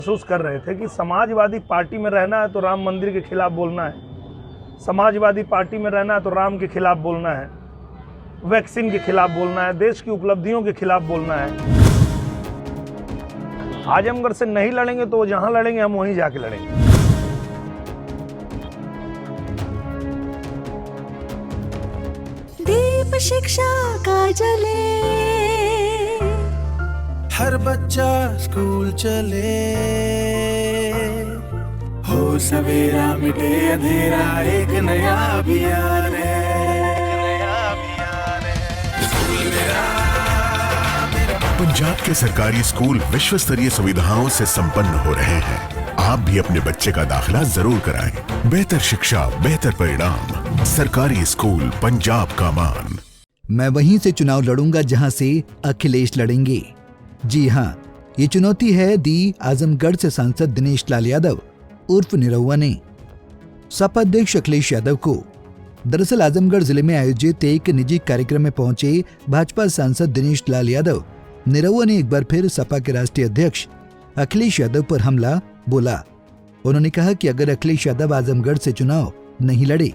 महसूस कर रहे थे कि समाजवादी पार्टी में रहना है तो राम मंदिर के खिलाफ बोलना है, समाजवादी पार्टी में रहना है तो राम के खिलाफ बोलना है, वैक्सीन के खिलाफ बोलना है, देश की उपलब्धियों के खिलाफ बोलना है। आजमगढ़ से नहीं लड़ेंगे तो वो जहां लड़ेंगे हम वहीं जाके लड़ेंगे। दीप शिक्षा का जले, हर बच्चा स्कूल चले, हो सवेरा मिटे अंधेरा, एक नया अभियान है, पंजाब के सरकारी स्कूल विश्व स्तरीय सुविधाओं से संपन्न हो रहे हैं। आप भी अपने बच्चे का दाखिला जरूर कराएं। बेहतर शिक्षा, बेहतर परिणाम, सरकारी स्कूल पंजाब का मान। मैं वहीं से चुनाव लड़ूंगा जहां से अखिलेश लड़ेंगे। जी हाँ, ये चुनौती है दी आजमगढ़ से सांसद दिनेश लाल यादव उर्फ निरहुआ ने सपा अध्यक्ष अखिलेश यादव को। दरअसल आजमगढ़ जिले में आयोजित एक निजी कार्यक्रम में पहुंचे भाजपा सांसद दिनेश लाल यादव निरहुआ ने एक बार फिर सपा के राष्ट्रीय अध्यक्ष अखिलेश यादव पर हमला बोला। उन्होंने कहा कि अगर अखिलेश यादव आजमगढ़ से चुनाव नहीं लड़े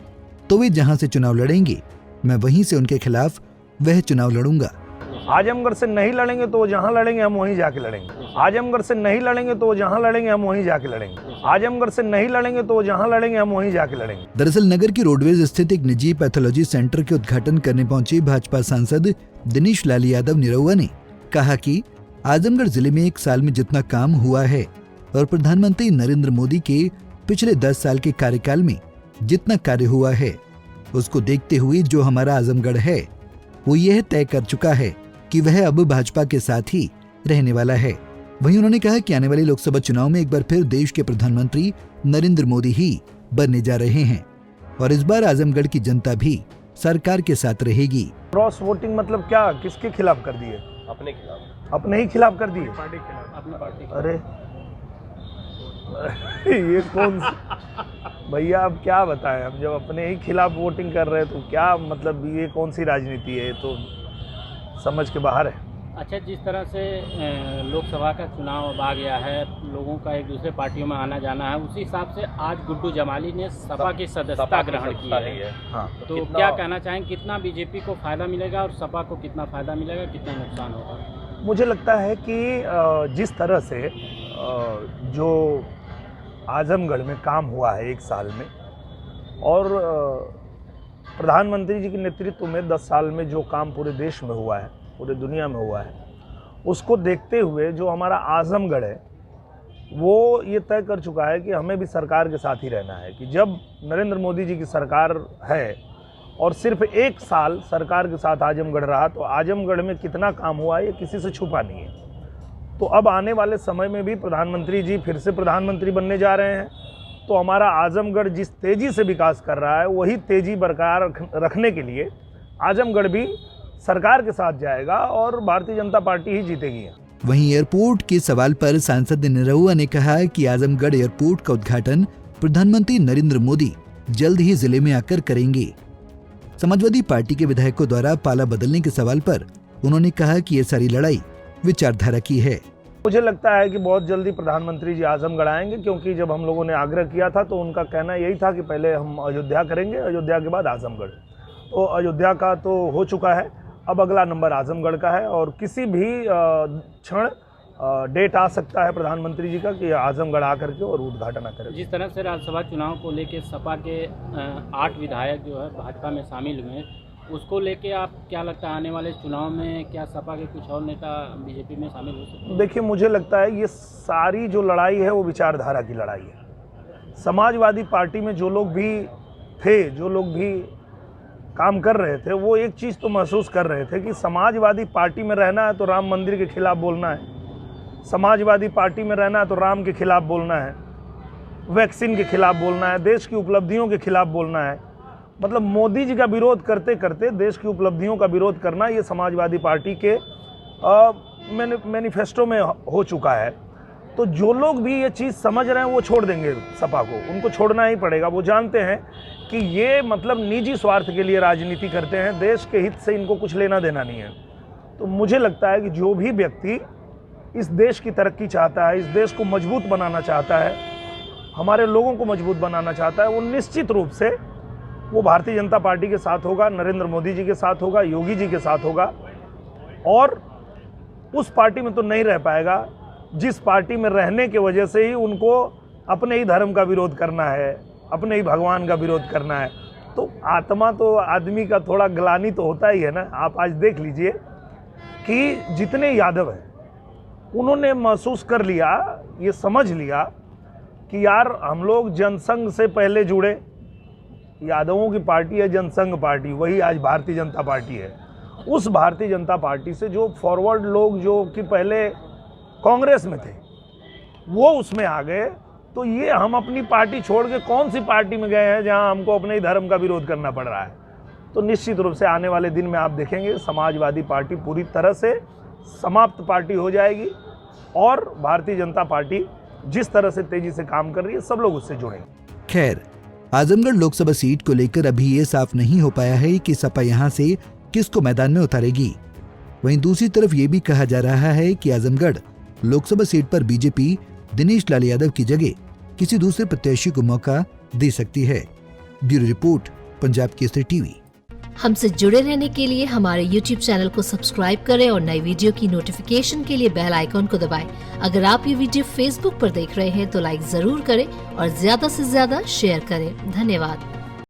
तो वे जहां से चुनाव लड़ेंगे मैं वहीं से उनके खिलाफ वह चुनाव लड़ूंगा। आजमगढ़ से नहीं लड़ेंगे तो वो जहां लड़ेंगे हम वहीं जाके लड़ेंगे। आजमगढ़ से नहीं लड़ेंगे तो वो जहां लड़ेंगे हम वहीं जाके लड़ेंगे। आजमगढ़ से नहीं लड़ेंगे तो वो जहां लड़ेंगे हम वहीं जाके लड़ेंगे। दरअसल नगर की रोडवेज स्थित एक निजी पैथोलॉजी सेंटर के उद्घाटन करने पहुंचे भाजपा सांसद दिनेश लाल यादव निरहुआ ने कहा कि आजमगढ़ जिले में एक साल में जितना काम हुआ है और प्रधानमंत्री नरेंद्र मोदी के पिछले 10 साल के कार्यकाल में जितना कार्य हुआ है उसको देखते हुए जो हमारा आजमगढ़ है वो यह तय कर चुका है कि वह अब भाजपा के साथ ही रहने वाला है। वहीं उन्होंने कहा कि आने वाले लोकसभा चुनाव में एक बार फिर देश के प्रधानमंत्री नरेंद्र मोदी ही बनने जा रहे हैं और इस बार आजमगढ़ की जनता भी सरकार के साथ रहेगी। क्रॉस वोटिंग मतलब क्या, किसके खिलाफ कर दिए? अपने खिलाफ। अपने ही खिलाफ कर दिए? पार्टी के खिलाफ। अपनी पार्टी। अरे ये कौन भैया, अब क्या बताएं, हम जब अपने ही खिलाफ वोटिंग कर रहे हैं तो क्या मतलब, ये कौन सी राजनीति है? तो समझ के बाहर है। अच्छा, जिस तरह से लोकसभा का चुनाव अब आ गया है, लोगों का एक दूसरे पार्टियों में आना जाना है, उसी हिसाब से आज गुड्डू जमाली ने सपा की सदस्यता ग्रहण की है। हाँ। तो क्या कहना चाहेंगे, कितना बीजेपी को फायदा मिलेगा और सपा को कितना फायदा मिलेगा, कितना नुकसान होगा? मुझे लगता है कि जिस तरह से जो आजमगढ़ में काम हुआ है एक साल में और प्रधानमंत्री जी के नेतृत्व में 10 साल में जो काम पूरे देश में हुआ है, पूरे दुनिया में हुआ है, उसको देखते हुए जो हमारा आजमगढ़ है वो ये तय कर चुका है कि हमें भी सरकार के साथ ही रहना है। कि जब नरेंद्र मोदी जी की सरकार है और सिर्फ एक साल सरकार के साथ आजमगढ़ रहा तो आजमगढ़ में कितना काम हुआ ये किसी से छुपा नहीं है। तो अब आने वाले समय में भी प्रधानमंत्री जी फिर से प्रधानमंत्री बनने जा रहे हैं तो हमारा आजमगढ़ जिस तेज़ी से विकास कर रहा है वही तेज़ी बरकरार रखने के लिए आजमगढ़ भी सरकार के साथ जाएगा और भारतीय जनता पार्टी ही जीतेगी। वहीं एयरपोर्ट के सवाल पर सांसद निरहुआ ने कहा कि आजमगढ़ एयरपोर्ट का उद्घाटन प्रधानमंत्री नरेंद्र मोदी जल्द ही जिले में आकर करेंगे। समाजवादी पार्टी के विधायकों द्वारा पाला बदलने के सवाल पर उन्होंने कहा कि ये सारी लड़ाई विचारधारा की है। मुझे लगता है कि बहुत जल्दी प्रधानमंत्री जी आजमगढ़ आएंगे, क्योंकि जब हम लोगों ने आग्रह किया था तो उनका कहना यही था कि पहले हम अयोध्या करेंगे, अयोध्या के बाद आजमगढ़। तो अयोध्या का तो हो चुका है, अब अगला नंबर आजमगढ़ का है और किसी भी क्षण डेट आ सकता है प्रधानमंत्री जी का कि आजमगढ़ आकर के और उद्घाटन करें। जिस तरह से राज्यसभा चुनाव को लेके सपा के 8 विधायक जो है भाजपा में शामिल हुए, उसको लेके आप क्या लगता है आने वाले चुनाव में क्या सपा के कुछ और नेता बीजेपी में शामिल हो सकते हैं? देखिए, मुझे लगता है ये सारी जो लड़ाई है वो विचारधारा की लड़ाई है। समाजवादी पार्टी में जो लोग भी थे, जो लोग भी काम कर रहे थे, वो एक चीज़ तो महसूस कर रहे थे कि समाजवादी पार्टी में रहना है तो राम मंदिर के खिलाफ बोलना है, समाजवादी पार्टी में रहना है तो राम के खिलाफ बोलना है, वैक्सीन के खिलाफ बोलना है, देश की उपलब्धियों के खिलाफ बोलना है। मतलब मोदी जी का विरोध करते करते देश की उपलब्धियों का विरोध करना ये समाजवादी पार्टी के मैनिफेस्टो में हो चुका है। तो जो लोग भी ये चीज़ समझ रहे हैं वो छोड़ देंगे सपा को, उनको छोड़ना ही पड़ेगा। वो जानते हैं कि ये मतलब निजी स्वार्थ के लिए राजनीति करते हैं, देश के हित से इनको कुछ लेना देना नहीं है। तो मुझे लगता है कि जो भी व्यक्ति इस देश की तरक्की चाहता है, इस देश को मजबूत बनाना चाहता है, हमारे लोगों को मजबूत बनाना चाहता है, वो निश्चित रूप से वो भारतीय जनता पार्टी के साथ होगा, नरेंद्र मोदी जी के साथ होगा, योगी जी के साथ होगा। और उस पार्टी में तो नहीं रह पाएगा जिस पार्टी में रहने की वजह से ही उनको अपने ही धर्म का विरोध करना है, अपने ही भगवान का विरोध करना है। तो आत्मा तो आदमी का थोड़ा ग्लानि तो होता ही है ना। आप आज देख लीजिए कि जितने यादव हैं उन्होंने महसूस कर लिया, ये समझ लिया कि यार हम लोग जनसंघ से पहले जुड़े, यादवों की पार्टी है जनसंघ पार्टी, वही आज भारतीय जनता पार्टी है। उस भारतीय जनता पार्टी से जो फॉरवर्ड लोग जो कि पहले कांग्रेस में थे वो उसमें आ गए, तो ये हम अपनी पार्टी छोड़ के कौन सी पार्टी में गए हैं जहां हमको अपने ही धर्म का विरोध करना पड़ रहा है। तो निश्चित रूप से आने वाले दिन में आप देखेंगे समाजवादी पार्टी पूरी तरह से समाप्त पार्टी हो जाएगी और भारतीय जनता पार्टी जिस तरह से तेजी से काम कर रही है सब लोग उससे जुड़ेंगे। खैर, आजमगढ़ लोकसभा सीट को लेकर अभी ये साफ नहीं हो पाया है कि सपा यहाँ से किसको मैदान में उतारेगी। वहीं दूसरी तरफ ये भी कहा जा रहा है कि आजमगढ़ लोकसभा सीट पर बीजेपी दिनेश लाल यादव की जगह किसी दूसरे प्रत्याशी को मौका दे सकती है। Bureau report, Punjab Kesari TV. हमसे जुड़े रहने के लिए हमारे YouTube चैनल को सब्सक्राइब करें और नई वीडियो की नोटिफिकेशन के लिए बेल आइकॉन को दबाएं। अगर आप ये वीडियो Facebook पर देख रहे हैं तो लाइक जरूर करें और ज्यादा से ज्यादा शेयर करें। धन्यवाद।